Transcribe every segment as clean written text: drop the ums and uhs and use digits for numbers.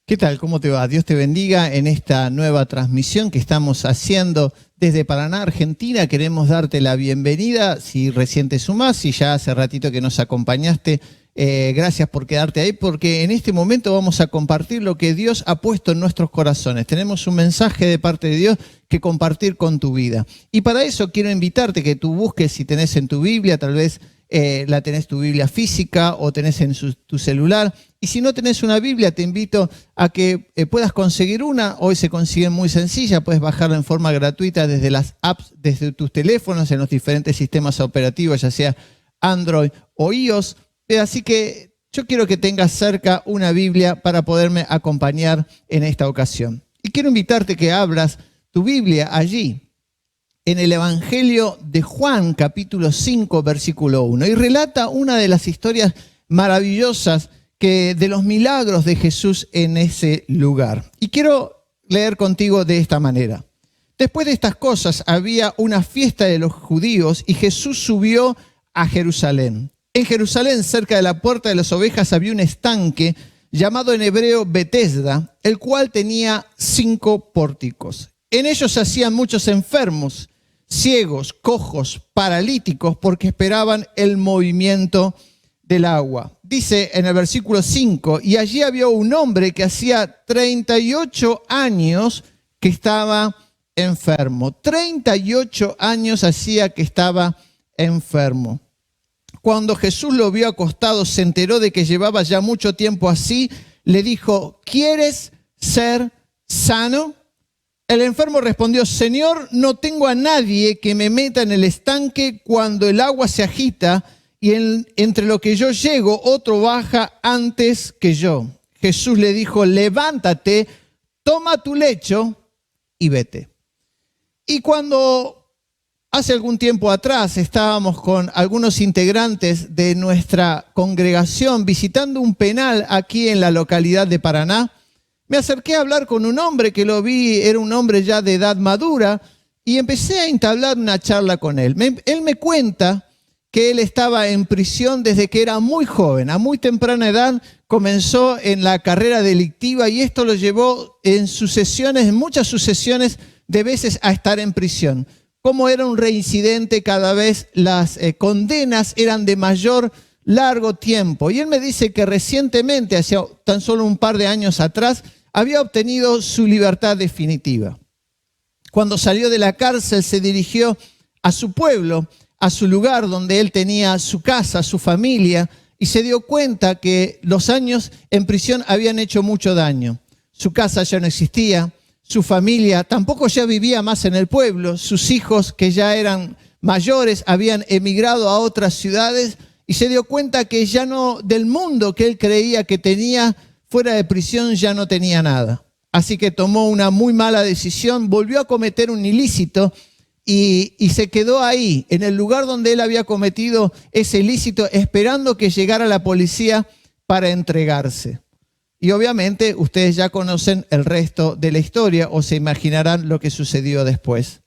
¿Qué tal? ¿Cómo te va? Dios te bendiga en esta nueva transmisión que estamos haciendo desde Paraná, Argentina. Queremos darte la bienvenida. Si recién te sumás, si ya hace ratito que nos acompañaste, gracias por quedarte ahí, porque en este momento vamos a compartir lo que Dios ha puesto en nuestros corazones. Tenemos un mensaje de parte de Dios que compartir con tu vida. Y para eso quiero invitarte que tú busques, si tenés en tu Biblia, tal vez la tenés tu Biblia física o tenés en tu celular. Y si no tenés una Biblia, te invito a que puedas conseguir una. Hoy se consigue muy sencilla, puedes bajarla en forma gratuita desde las apps, desde tus teléfonos, en los diferentes sistemas operativos, ya sea Android o iOS. Así que yo quiero que tengas cerca una Biblia para poderme acompañar en esta ocasión. Y quiero invitarte que abras tu Biblia allí, en el Evangelio de Juan, capítulo 5, versículo 1. Y relata una de las historias maravillosas de los milagros de Jesús en ese lugar. Y quiero leer contigo de esta manera. Después de estas cosas había una fiesta de los judíos y Jesús subió a Jerusalén. En Jerusalén, cerca de la puerta de las ovejas, había un estanque llamado en hebreo Betesda, el cual tenía 5 pórticos. En ellos se hacían muchos enfermos, ciegos, cojos, paralíticos, porque esperaban el movimiento del agua. Dice en el versículo 5, y allí había un hombre que hacía 38 años que estaba enfermo. 38 años hacía que estaba enfermo. Cuando Jesús lo vio acostado, se enteró de que llevaba ya mucho tiempo así, le dijo, ¿quieres ser sano? El enfermo respondió, Señor, no tengo a nadie que me meta en el estanque cuando el agua se agita y entre lo que yo llego, otro baja antes que yo. Jesús le dijo, levántate, toma tu lecho y vete. Y cuando hace algún tiempo atrás estábamos con algunos integrantes de nuestra congregación visitando un penal aquí en la localidad de Paraná, me acerqué a hablar con un hombre que lo vi, era un hombre ya de edad madura, y empecé a entablar una charla con él. Él me cuenta que él estaba en prisión desde que era muy joven, a muy temprana edad comenzó en la carrera delictiva y esto lo llevó en muchas sucesiones de veces a estar en prisión. Como era un reincidente, cada vez las condenas eran de mayor largo tiempo. Y él me dice que recientemente, hace tan solo un par de años atrás, había obtenido su libertad definitiva. Cuando salió de la cárcel se dirigió a su pueblo, a su lugar donde él tenía su casa, su familia, y se dio cuenta que los años en prisión habían hecho mucho daño. Su casa ya no existía, su familia tampoco ya vivía más en el pueblo, sus hijos que ya eran mayores habían emigrado a otras ciudades y se dio cuenta que ya no, del mundo que él creía que tenía fuera de prisión ya no tenía nada. Así que tomó una muy mala decisión, volvió a cometer un ilícito y se quedó ahí, en el lugar donde él había cometido ese ilícito, esperando que llegara la policía para entregarse. Y obviamente ustedes ya conocen el resto de la historia o se imaginarán lo que sucedió después.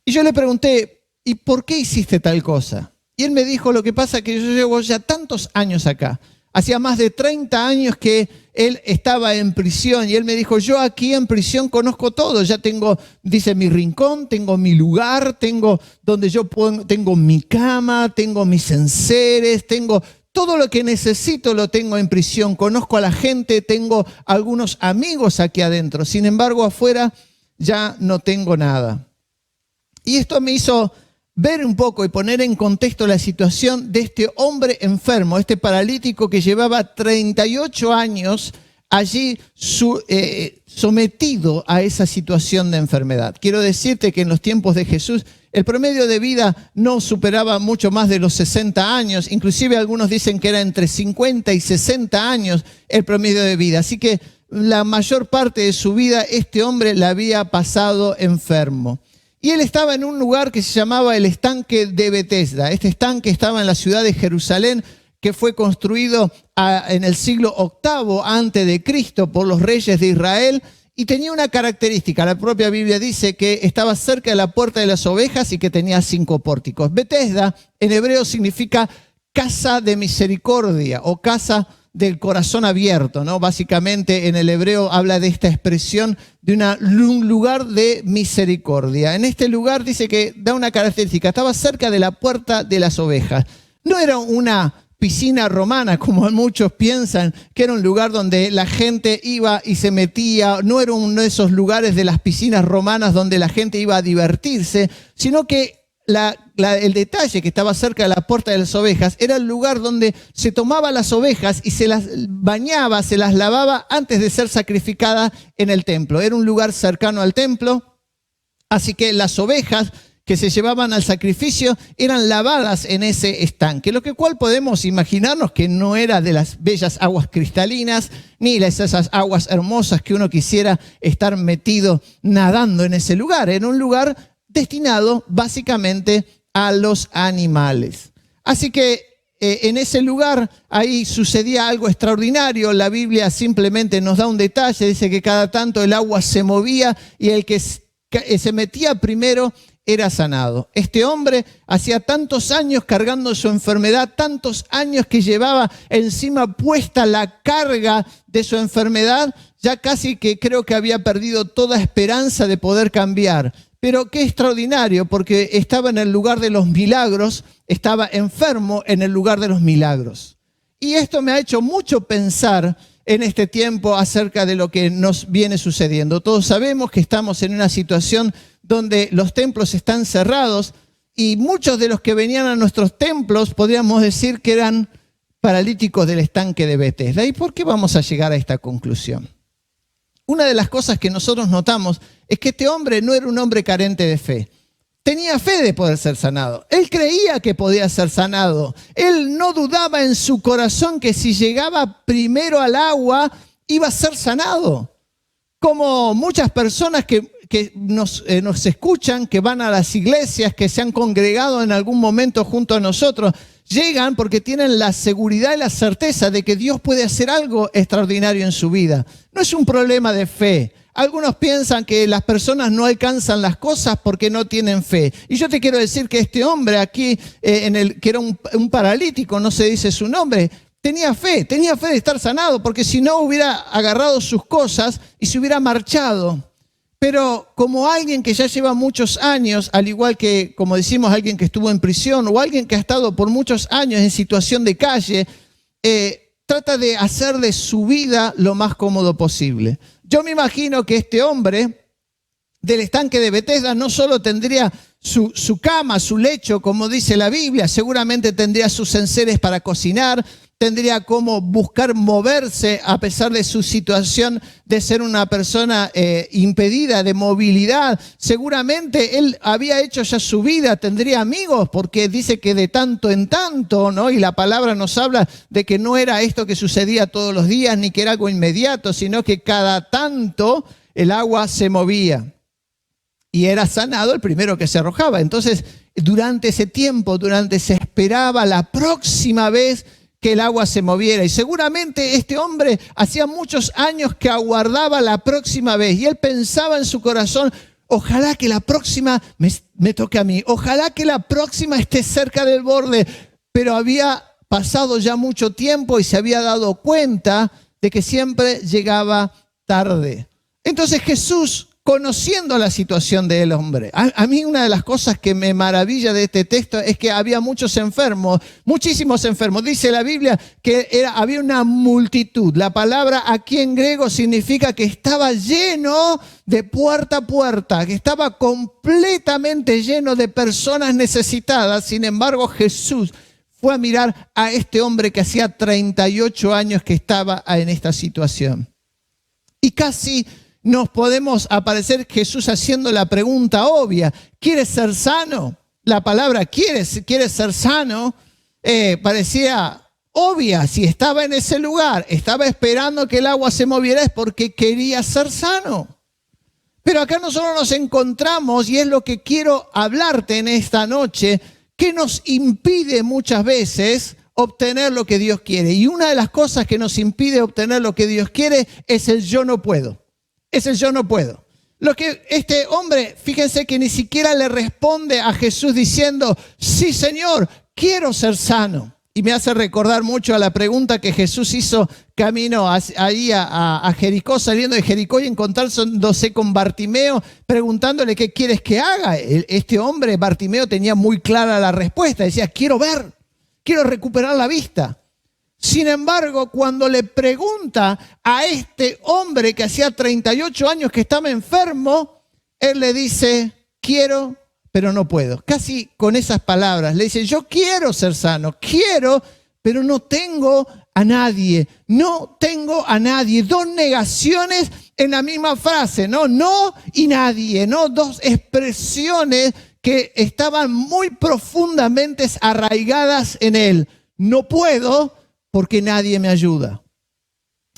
Y yo le pregunté, ¿y por qué hiciste tal cosa? Y él me dijo, lo que pasa es que yo llevo ya tantos años acá. Hacía más de 30 años que él estaba en prisión y él me dijo, yo aquí en prisión conozco todo. Ya tengo, dice, mi rincón, tengo mi lugar, tengo donde tengo mi cama, tengo mis enseres, tengo todo lo que necesito lo tengo en prisión. Conozco a la gente, tengo algunos amigos aquí adentro. Sin embargo, afuera ya no tengo nada. Y esto me hizo ver un poco y poner en contexto la situación de este hombre enfermo, este paralítico que llevaba 38 años allí sometido a esa situación de enfermedad. Quiero decirte que en los tiempos de Jesús el promedio de vida no superaba mucho más de los 60 años, inclusive algunos dicen que era entre 50 y 60 años el promedio de vida. Así que la mayor parte de su vida este hombre la había pasado enfermo. Y él estaba en un lugar que se llamaba el estanque de Betesda. Este estanque estaba en la ciudad de Jerusalén, que fue construido en el siglo VIII antes de Cristo por los reyes de Israel y tenía una característica. La propia Biblia dice que estaba cerca de la puerta de las ovejas y que tenía 5 pórticos. Betesda en hebreo significa casa de misericordia o casa del corazón abierto, ¿no? Básicamente en el hebreo habla de esta expresión de un lugar de misericordia. En este lugar dice que da una característica, estaba cerca de la puerta de las ovejas. No era una piscina romana, como muchos piensan, que era un lugar donde la gente iba y se metía, no era uno de esos lugares de las piscinas romanas donde la gente iba a divertirse, sino que el detalle que estaba cerca de la puerta de las ovejas era el lugar donde se tomaba las ovejas y se las bañaba, se las lavaba antes de ser sacrificada en el templo. Era un lugar cercano al templo, así que las ovejas que se llevaban al sacrificio eran lavadas en ese estanque, lo que cual podemos imaginarnos que no era de las bellas aguas cristalinas, ni esas aguas hermosas que uno quisiera estar metido nadando en ese lugar. Era un lugar destinado básicamente a los animales. Así que en ese lugar ahí sucedía algo extraordinario. La Biblia simplemente nos da un detalle, dice que cada tanto el agua se movía y el que se metía primero era sanado. Este hombre hacía tantos años cargando su enfermedad, tantos años que llevaba encima puesta la carga de su enfermedad, ya casi que creo que había perdido toda esperanza de poder cambiar. Pero qué extraordinario, porque estaba en el lugar de los milagros, estaba enfermo en el lugar de los milagros. Y esto me ha hecho mucho pensar en este tiempo acerca de lo que nos viene sucediendo. Todos sabemos que estamos en una situación donde los templos están cerrados y muchos de los que venían a nuestros templos podríamos decir que eran paralíticos del estanque de Betesda. ¿Y por qué vamos a llegar a esta conclusión? Una de las cosas que nosotros notamos es que este hombre no era un hombre carente de fe. Tenía fe de poder ser sanado. Él creía que podía ser sanado. Él no dudaba en su corazón que si llegaba primero al agua iba a ser sanado. Como muchas personas que nos escuchan, que van a las iglesias, que se han congregado en algún momento junto a nosotros, llegan porque tienen la seguridad y la certeza de que Dios puede hacer algo extraordinario en su vida. No es un problema de fe. Algunos piensan que las personas no alcanzan las cosas porque no tienen fe. Y yo te quiero decir que este hombre aquí, que era un paralítico, no se dice su nombre, tenía fe de estar sanado, porque si no hubiera agarrado sus cosas y se hubiera marchado. Pero como alguien que ya lleva muchos años, al igual que, como decimos, alguien que estuvo en prisión o alguien que ha estado por muchos años en situación de calle, trata de hacer de su vida lo más cómodo posible. Yo me imagino que este hombre del estanque de Betesda no solo tendría su cama, su lecho, como dice la Biblia, seguramente tendría sus enseres para cocinar, tendría cómo buscar moverse a pesar de su situación de ser una persona impedida de movilidad. Seguramente él había hecho ya su vida, tendría amigos, porque dice que de tanto en tanto, ¿no? Y la palabra nos habla de que no era esto que sucedía todos los días, ni que era algo inmediato, sino que cada tanto el agua se movía. Y era sanado el primero que se arrojaba. Entonces, durante ese tiempo, se esperaba la próxima vez que el agua se moviera. Y seguramente este hombre hacía muchos años que aguardaba la próxima vez. Y él pensaba en su corazón, ojalá que la próxima me toque a mí. Ojalá que la próxima esté cerca del borde. Pero había pasado ya mucho tiempo y se había dado cuenta de que siempre llegaba tarde. Entonces Jesús, conociendo la situación del hombre. A mí una de las cosas que me maravilla de este texto es que había muchos enfermos, muchísimos enfermos. Dice la Biblia que había una multitud. La palabra aquí en griego significa que estaba lleno de puerta a puerta, que estaba completamente lleno de personas necesitadas. Sin embargo, Jesús fue a mirar a este hombre que hacía 38 años que estaba en esta situación. Y casi nos podemos aparecer Jesús haciendo la pregunta obvia: ¿quieres ser sano? La palabra ¿quieres ser sano? Parecía obvia. Si estaba en ese lugar, estaba esperando que el agua se moviera, es porque quería ser sano. Pero acá nosotros nos encontramos, y es lo que quiero hablarte en esta noche, que nos impide muchas veces obtener lo que Dios quiere. Y una de las cosas que nos impide obtener lo que Dios quiere es el yo no puedo. Es el yo no puedo. Lo que este hombre, fíjense que ni siquiera le responde a Jesús diciendo, sí Señor, quiero ser sano. Y me hace recordar mucho a la pregunta que Jesús hizo camino ahí a Jericó, saliendo de Jericó y encontrándose con Bartimeo, preguntándole qué quieres que haga. Este hombre, Bartimeo, tenía muy clara la respuesta. Decía, quiero ver, quiero recuperar la vista. Sin embargo, cuando le pregunta a este hombre que hacía 38 años que estaba enfermo, él le dice, quiero, pero no puedo. Casi con esas palabras. Le dice, yo quiero ser sano, quiero, pero no tengo a nadie. No tengo a nadie. Dos negaciones en la misma frase, ¿no? No y nadie, ¿no? Dos expresiones que estaban muy profundamente arraigadas en él. No puedo porque nadie me ayuda.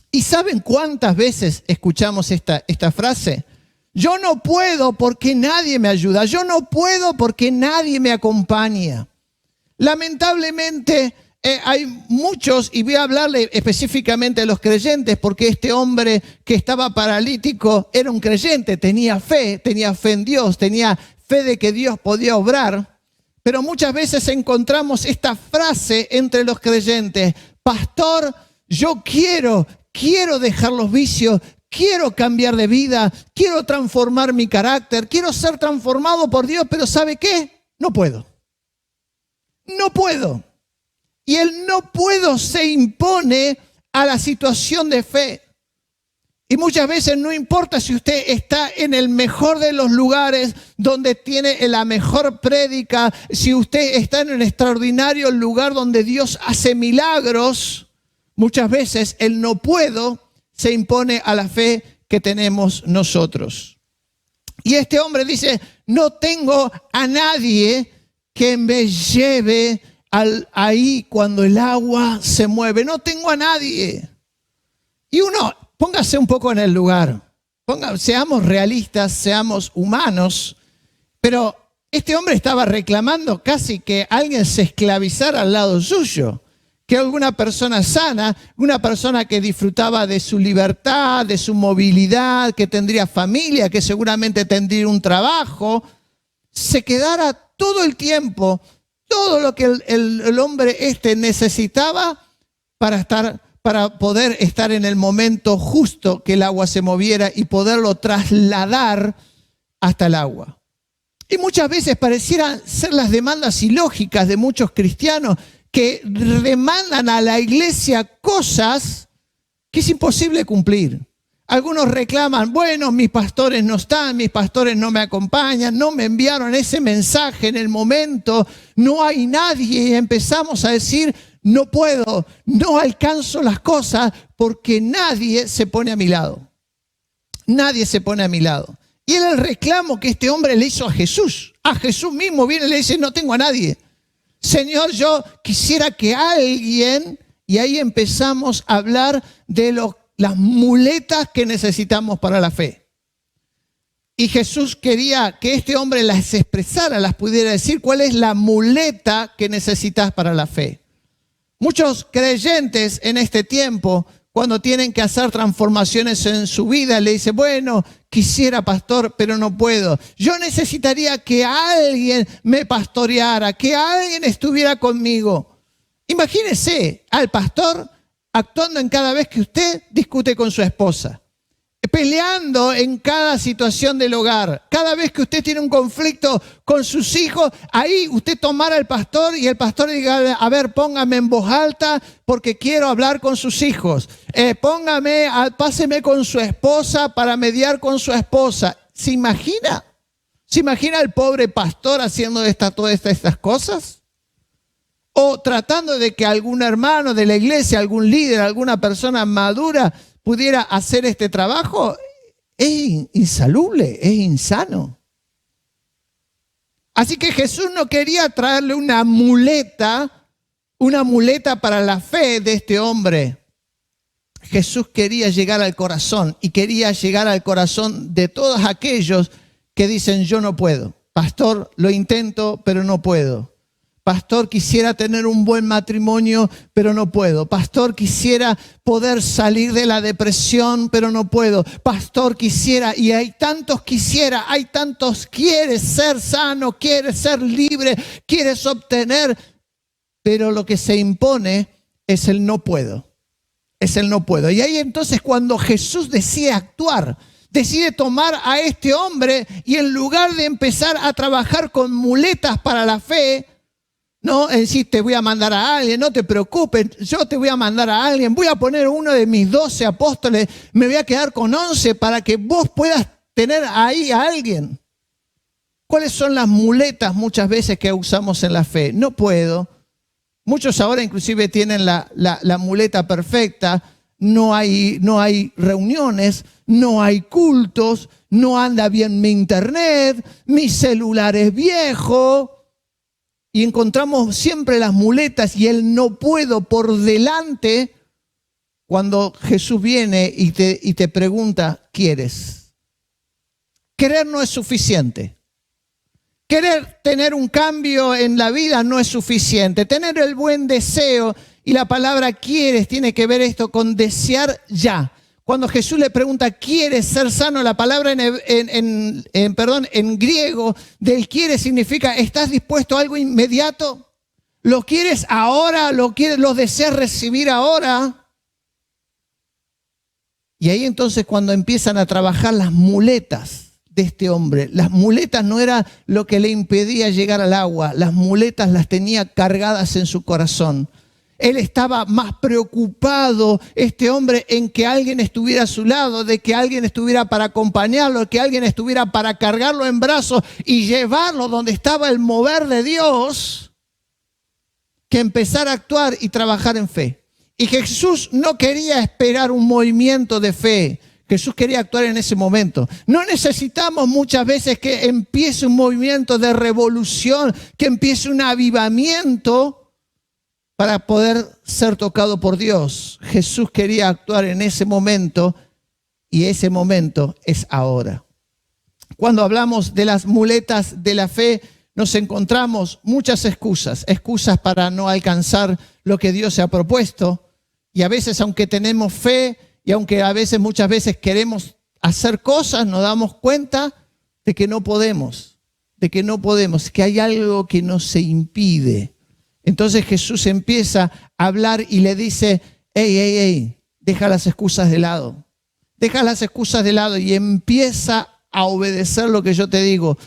¿Y saben cuántas veces escuchamos esta frase? Yo no puedo porque nadie me ayuda. Yo no puedo porque nadie me acompaña. Lamentablemente hay muchos, y voy a hablarle específicamente a los creyentes, porque este hombre que estaba paralítico era un creyente, tenía fe en Dios, tenía fe de que Dios podía obrar. Pero muchas veces encontramos esta frase entre los creyentes, pastor, yo quiero dejar los vicios, quiero cambiar de vida, quiero transformar mi carácter, quiero ser transformado por Dios, pero ¿sabe qué? No puedo. No puedo. Y el no puedo se impone a la situación de fe. Y muchas veces no importa si usted está en el mejor de los lugares, donde tiene la mejor prédica, si usted está en un extraordinario lugar donde Dios hace milagros, muchas veces el no puedo se impone a la fe que tenemos nosotros. Y este hombre dice, no tengo a nadie que me lleve ahí cuando el agua se mueve. No tengo a nadie. Y uno, póngase un poco en el lugar. Seamos realistas, seamos humanos. Pero este hombre estaba reclamando casi que alguien se esclavizara al lado suyo. Que alguna persona sana, una persona que disfrutaba de su libertad, de su movilidad, que tendría familia, que seguramente tendría un trabajo, se quedara todo el tiempo, todo lo que el hombre necesitaba para poder estar en el momento justo que el agua se moviera y poderlo trasladar hasta el agua. Y muchas veces parecieran ser las demandas ilógicas de muchos cristianos que demandan a la iglesia cosas que es imposible cumplir. Algunos reclaman, bueno, mis pastores no están, mis pastores no me acompañan, no me enviaron ese mensaje en el momento, no hay nadie. Y empezamos a decir, no puedo, no alcanzo las cosas porque nadie se pone a mi lado. Nadie se pone a mi lado. Y era el reclamo que este hombre le hizo a Jesús. A Jesús mismo viene y le dice, no tengo a nadie. Señor, yo quisiera que alguien, y ahí empezamos a hablar de las muletas que necesitamos para la fe. Y Jesús quería que este hombre las expresara, las pudiera decir, ¿cuál es la muleta que necesitas para la fe? Muchos creyentes en este tiempo, cuando tienen que hacer transformaciones en su vida, le dicen, bueno, quisiera pastor, pero no puedo. Yo necesitaría que alguien me pastoreara, que alguien estuviera conmigo. Imagínese al pastor actuando en cada vez que usted discute con su esposa, peleando en cada situación del hogar. Cada vez que usted tiene un conflicto con sus hijos, ahí usted tomara al pastor y el pastor diga, a ver, póngame en voz alta porque quiero hablar con sus hijos. Páseme con su esposa para mediar con su esposa. ¿Se imagina? ¿Se imagina el pobre pastor haciendo todas estas cosas? O tratando de que algún hermano de la iglesia, algún líder, alguna persona madura pudiera hacer este trabajo. Es insalubre, es insano. Así que Jesús no quería traerle una muleta para la fe de este hombre. Jesús quería llegar al corazón y quería llegar al corazón de todos aquellos que dicen yo no puedo. Pastor, lo intento, pero no puedo. Pastor, quisiera tener un buen matrimonio, pero no puedo. Pastor, quisiera poder salir de la depresión, pero no puedo. Pastor, quisiera, y hay tantos quieres ser sano, quieres ser libre, quieres obtener, pero lo que se impone es el no puedo. Es el no puedo. Y ahí entonces cuando Jesús decide actuar, decide tomar a este hombre y en lugar de empezar a trabajar con muletas para la fe, no, es decir, te voy a mandar a alguien, no te preocupes, yo te voy a mandar a alguien, voy a poner uno de mis 12 apóstoles, me voy a quedar con 11 para que vos puedas tener ahí a alguien. ¿Cuáles son las muletas muchas veces que usamos en la fe? No puedo. Muchos ahora inclusive tienen la muleta perfecta, no hay reuniones, no hay cultos, no anda bien mi internet, mi celular es viejo. Y encontramos siempre las muletas y el no puedo por delante cuando Jesús viene y te pregunta, ¿quieres? Querer no es suficiente. Querer tener un cambio en la vida no es suficiente. Tener el buen deseo y la palabra quieres tiene que ver esto con desear ya. Cuando Jesús le pregunta, ¿quieres ser sano? La palabra en griego del quiere significa, ¿estás dispuesto a algo inmediato? ¿Lo quieres ahora? ¿Lo deseas recibir ahora? Y ahí entonces cuando empiezan a trabajar las muletas de este hombre. Las muletas no era lo que le impedía llegar al agua, las muletas las tenía cargadas en su corazón. Él estaba más preocupado, este hombre, en que alguien estuviera a su lado, de que alguien estuviera para acompañarlo, que alguien estuviera para cargarlo en brazos y llevarlo donde estaba el mover de Dios, que empezar a actuar y trabajar en fe. Y Jesús no quería esperar un movimiento de fe. Jesús quería actuar en ese momento. No necesitamos muchas veces que empiece un movimiento de revolución, que empiece un avivamiento para poder ser tocado por Dios. Jesús quería actuar en ese momento y ese momento es ahora. Cuando hablamos de las muletas de la fe, nos encontramos muchas excusas para no alcanzar lo que Dios se ha propuesto. Y a veces, aunque tenemos fe, y aunque a veces, muchas veces queremos hacer cosas, nos damos cuenta de que no podemos, que hay algo que nos impide. Entonces Jesús empieza a hablar y le dice, hey, deja las excusas de lado. Deja las excusas de lado y empieza a obedecer lo que yo te digo.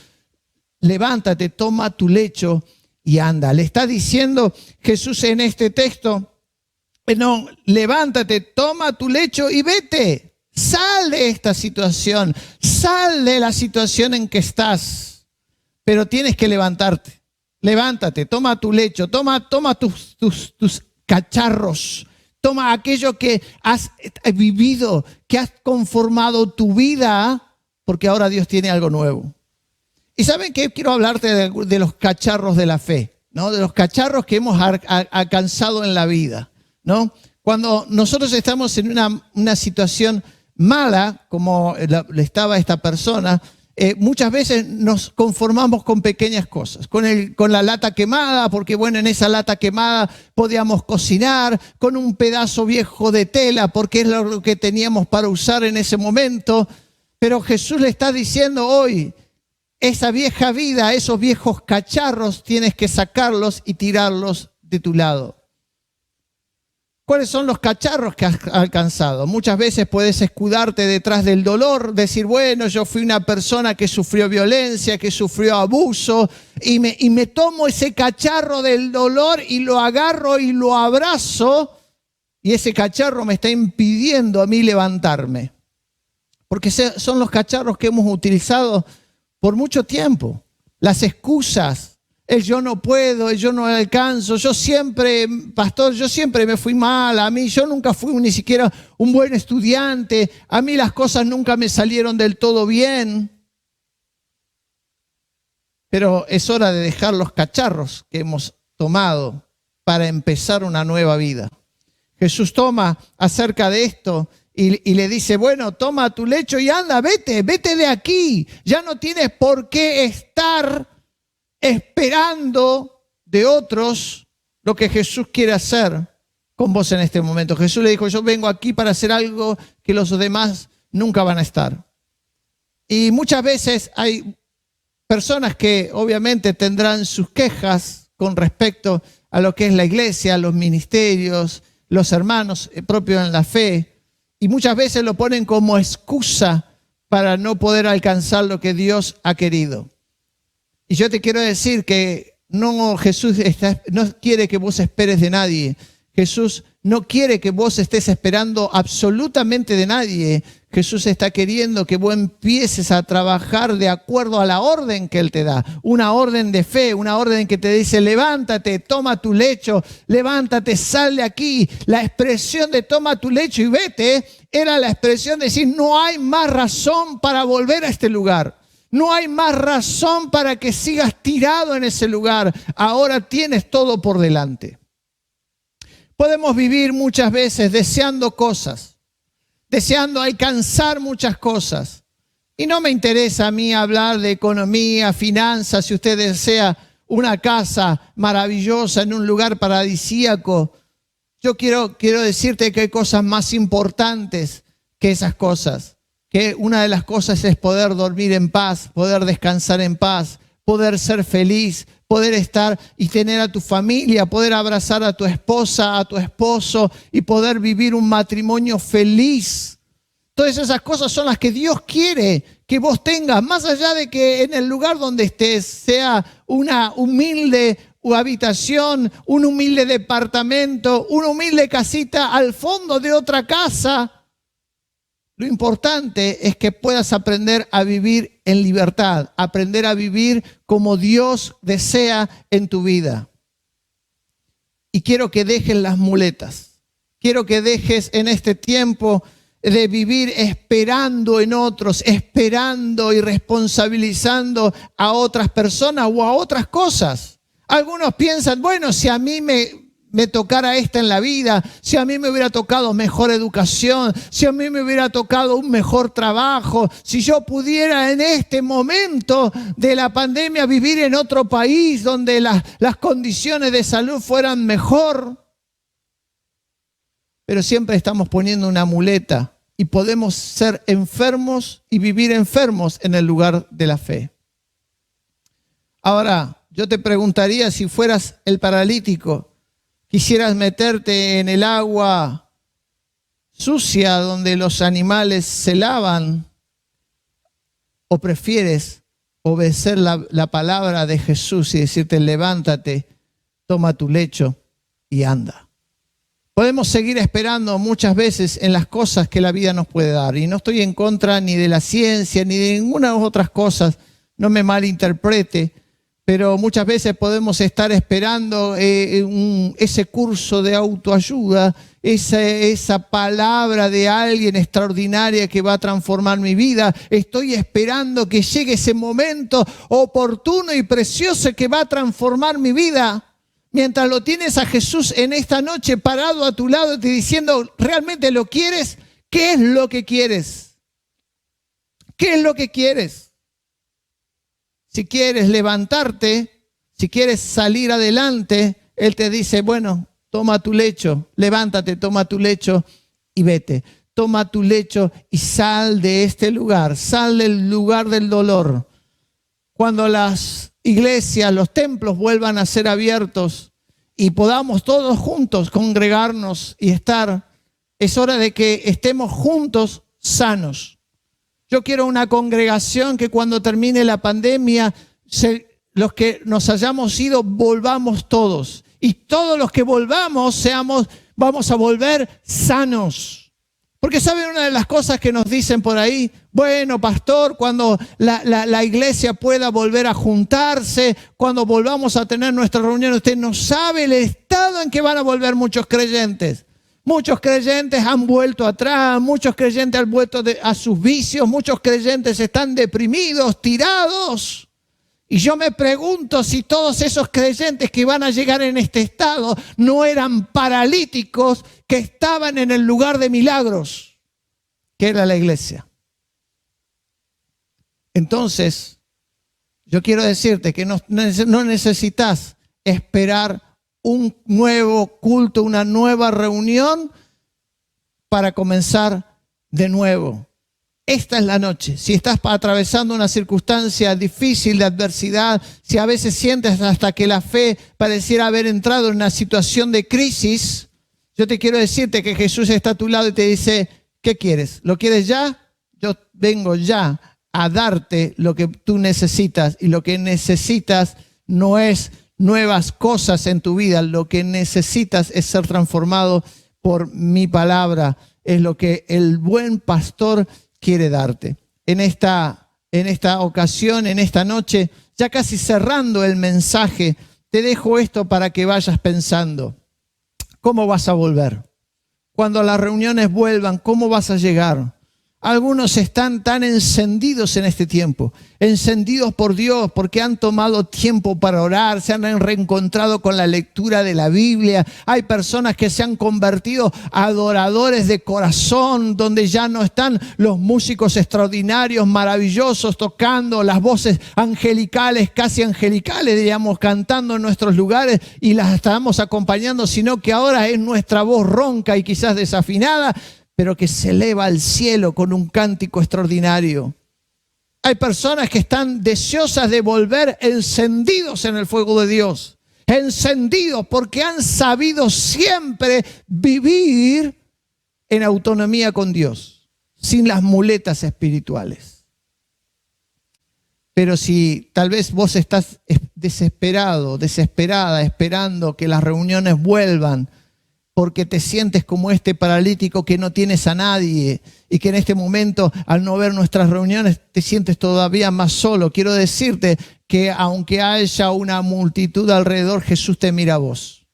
Levántate, toma tu lecho y anda. Le está diciendo Jesús en este texto, no, levántate, toma tu lecho y vete. Sal de esta situación, sal de la situación en que estás. Pero tienes que levantarte. Levántate, toma tu lecho, toma tus cacharros, toma aquello que has vivido, que has conformado tu vida, porque ahora Dios tiene algo nuevo. ¿Y saben qué? Quiero hablarte de los cacharros de la fe, ¿no? De los cacharros que hemos alcanzado en la vida, ¿no? Cuando nosotros estamos en una situación mala, como estaba esta persona, muchas veces nos conformamos con pequeñas cosas, con la lata quemada, porque bueno, en esa lata quemada podíamos cocinar, con un pedazo viejo de tela, porque es lo que teníamos para usar en ese momento. Pero Jesús le está diciendo hoy, esa vieja vida, esos viejos cacharros, tienes que sacarlos y tirarlos de tu lado. ¿Cuáles son los cacharros que has alcanzado? Muchas veces puedes escudarte detrás del dolor, decir, bueno, yo fui una persona que sufrió violencia, que sufrió abuso, y me tomo ese cacharro del dolor y lo agarro y lo abrazo, y ese cacharro me está impidiendo a mí levantarme. Porque son los cacharros que hemos utilizado por mucho tiempo. Las excusas. El yo no puedo, el yo no alcanzo, yo siempre, pastor, yo siempre me fui mal, a mí yo nunca fui ni siquiera un buen estudiante, a mí las cosas nunca me salieron del todo bien. Pero es hora de dejar los cacharros que hemos tomado para empezar una nueva vida. Jesús toma acerca de esto y le dice, bueno, toma tu lecho y anda, vete de aquí, ya no tienes por qué estar esperando de otros lo que Jesús quiere hacer con vos en este momento. Jesús le dijo, yo vengo aquí para hacer algo que los demás nunca van a estar. Y muchas veces hay personas que obviamente tendrán sus quejas con respecto a lo que es la iglesia, a los ministerios, los hermanos propios en la fe, y muchas veces lo ponen como excusa para no poder alcanzar lo que Dios ha querido. Y yo te quiero decir que Jesús no quiere que vos esperes de nadie. Jesús no quiere que vos estés esperando absolutamente de nadie. Jesús está queriendo que vos empieces a trabajar de acuerdo a la orden que Él te da. Una orden de fe, una orden que te dice, levántate, toma tu lecho, levántate, sal de aquí. La expresión de toma tu lecho y vete era la expresión de decir, no hay más razón para volver a este lugar. No hay más razón para que sigas tirado en ese lugar. Ahora tienes todo por delante. Podemos vivir muchas veces deseando cosas, deseando alcanzar muchas cosas. Y no me interesa a mí hablar de economía, finanzas, si usted desea una casa maravillosa en un lugar paradisíaco. Yo quiero decirte que hay cosas más importantes que esas cosas. Que una de las cosas es poder dormir en paz, poder descansar en paz, poder ser feliz, poder estar y tener a tu familia, poder abrazar a tu esposa, a tu esposo y poder vivir un matrimonio feliz. Todas esas cosas son las que Dios quiere que vos tengas, más allá de que en el lugar donde estés sea una humilde habitación, un humilde departamento, una humilde casita al fondo de otra casa. Lo importante es que puedas aprender a vivir en libertad, aprender a vivir como Dios desea en tu vida. Y quiero que dejes las muletas. Quiero que dejes en este tiempo de vivir esperando en otros, esperando y responsabilizando a otras personas o a otras cosas. Algunos piensan, bueno, si a mí me tocara esta en la vida, si a mí me hubiera tocado mejor educación, si a mí me hubiera tocado un mejor trabajo, si yo pudiera en este momento de la pandemia vivir en otro país donde las condiciones de salud fueran mejor. Pero siempre estamos poniendo una muleta y podemos ser enfermos y vivir enfermos en el lugar de la fe. Ahora, yo te preguntaría si fueras el paralítico, ¿quisieras meterte en el agua sucia donde los animales se lavan? ¿O prefieres obedecer la palabra de Jesús y decirte, levántate, toma tu lecho y anda? Podemos seguir esperando muchas veces en las cosas que la vida nos puede dar. Y no estoy en contra ni de la ciencia ni de ninguna otras cosas, no me malinterprete. Pero muchas veces podemos estar esperando ese curso de autoayuda, esa palabra de alguien extraordinaria que va a transformar mi vida. Estoy esperando que llegue ese momento oportuno y precioso que va a transformar mi vida. Mientras lo tienes a Jesús en esta noche parado a tu lado, te diciendo, ¿realmente lo quieres? ¿Qué es lo que quieres? ¿Qué es lo que quieres? Si quieres levantarte, si quieres salir adelante, Él te dice, bueno, toma tu lecho, levántate, toma tu lecho y vete. Toma tu lecho y sal de este lugar, sal del lugar del dolor. Cuando las iglesias, los templos vuelvan a ser abiertos y podamos todos juntos congregarnos y estar, es hora de que estemos juntos sanos. Yo quiero una congregación que cuando termine la pandemia, los que nos hayamos ido, volvamos todos. Y todos los que volvamos, vamos a volver sanos. Porque ¿saben una de las cosas que nos dicen por ahí? Bueno, pastor, cuando la iglesia pueda volver a juntarse, cuando volvamos a tener nuestra reunión, usted no sabe el estado en que van a volver muchos creyentes. Muchos creyentes han vuelto atrás, muchos creyentes han vuelto a sus vicios, muchos creyentes están deprimidos, tirados. Y yo me pregunto si todos esos creyentes que van a llegar en este estado no eran paralíticos que estaban en el lugar de milagros, que era la iglesia. Entonces, yo quiero decirte que no necesitas esperar un nuevo culto, una nueva reunión para comenzar de nuevo. esta es la noche. Si estás atravesando una circunstancia difícil de adversidad, si a veces sientes hasta que la fe pareciera haber entrado en una situación de crisis, yo te quiero decirte que Jesús está a tu lado y te dice, ¿qué quieres? ¿Lo quieres ya? Yo vengo ya a darte lo que tú necesitas, y lo que necesitas no es nuevas cosas en tu vida, lo que necesitas es ser transformado por mi palabra, es lo que el buen pastor quiere darte. En esta ocasión, en esta noche, ya casi cerrando el mensaje, te dejo esto para que vayas pensando. ¿Cómo vas a volver? Cuando las reuniones vuelvan, ¿cómo vas a llegar? Algunos están tan encendidos en este tiempo, encendidos por Dios porque han tomado tiempo para orar, se han reencontrado con la lectura de la Biblia. Hay personas que se han convertido a adoradores de corazón, donde ya no están los músicos extraordinarios, maravillosos, tocando las voces angelicales, casi angelicales, diríamos, cantando en nuestros lugares y las estamos acompañando, sino que ahora es nuestra voz ronca y quizás desafinada, pero que se eleva al cielo con un cántico extraordinario. Hay personas que están deseosas de volver encendidos en el fuego de Dios, encendidos porque han sabido siempre vivir en autonomía con Dios, sin las muletas espirituales. Pero si tal vez vos estás desesperado, desesperada, esperando que las reuniones vuelvan, porque te sientes como este paralítico que no tienes a nadie y que en este momento, al no ver nuestras reuniones, te sientes todavía más solo. Quiero decirte que aunque haya una multitud alrededor, Jesús te mira a vos.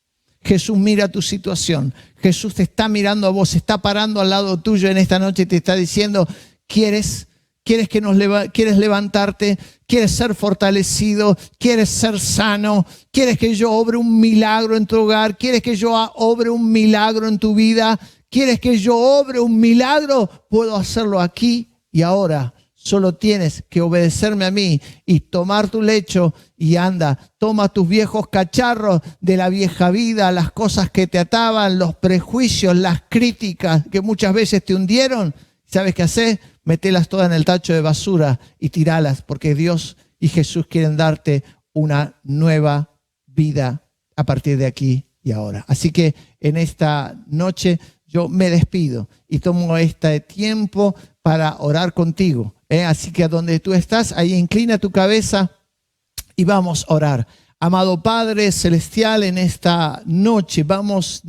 Jesús mira tu situación. Jesús te está mirando a vos, se está parando al lado tuyo en esta noche y te está diciendo, ¿quieres levantarte? ¿Quieres ser fortalecido? ¿Quieres ser sano? ¿Quieres que yo obre un milagro en tu hogar? ¿Quieres que yo obre un milagro en tu vida? ¿Quieres que yo obre un milagro? Puedo hacerlo aquí y ahora. Solo tienes que obedecerme a mí y tomar tu lecho y anda. Toma tus viejos cacharros de la vieja vida, las cosas que te ataban, los prejuicios, las críticas que muchas veces te hundieron. ¿Sabes qué hacer? Mételas todas en el tacho de basura y tiralas, porque Dios y Jesús quieren darte una nueva vida a partir de aquí y ahora. Así que en esta noche yo me despido y tomo este tiempo para orar contigo. Así que a donde tú estás, ahí inclina tu cabeza y vamos a orar. Amado Padre Celestial, en esta noche vamos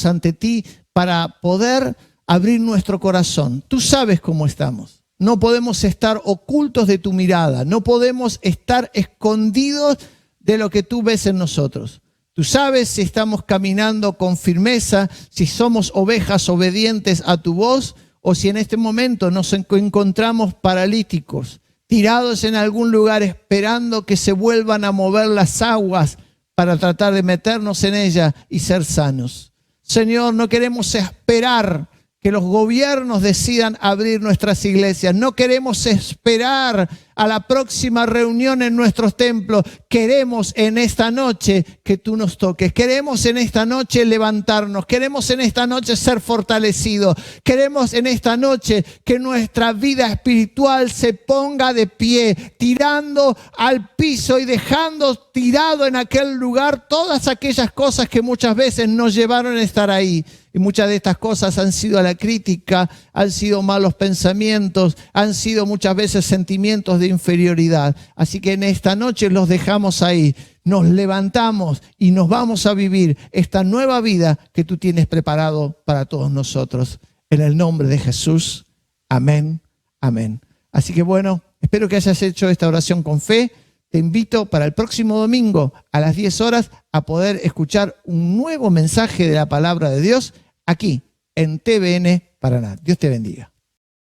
ante ti para poder abrir nuestro corazón. Tú sabes cómo estamos. No podemos estar ocultos de tu mirada. No podemos estar escondidos de lo que tú ves en nosotros. Tú sabes si estamos caminando con firmeza, si somos ovejas obedientes a tu voz, o si en este momento nos encontramos paralíticos, tirados en algún lugar esperando que se vuelvan a mover las aguas para tratar de meternos en ellas y ser sanos. Señor, no queremos esperar que los gobiernos decidan abrir nuestras iglesias. No queremos esperar a la próxima reunión en nuestros templos. Queremos en esta noche que tú nos toques. Queremos en esta noche levantarnos. Queremos en esta noche ser fortalecidos. Queremos en esta noche que nuestra vida espiritual se ponga de pie, tirando al piso y dejando tirado en aquel lugar todas aquellas cosas que muchas veces nos llevaron a estar ahí. Y muchas de estas cosas han sido la crítica, han sido malos pensamientos, han sido muchas veces sentimientos de inferioridad. Así que en esta noche los dejamos ahí, nos levantamos y nos vamos a vivir esta nueva vida que tú tienes preparado para todos nosotros. En el nombre de Jesús, amén, amén. Así que bueno, espero que hayas hecho esta oración con fe. Te invito para el próximo domingo a las 10 horas a poder escuchar un nuevo mensaje de la palabra de Dios aquí en TVN Paraná. Dios te bendiga.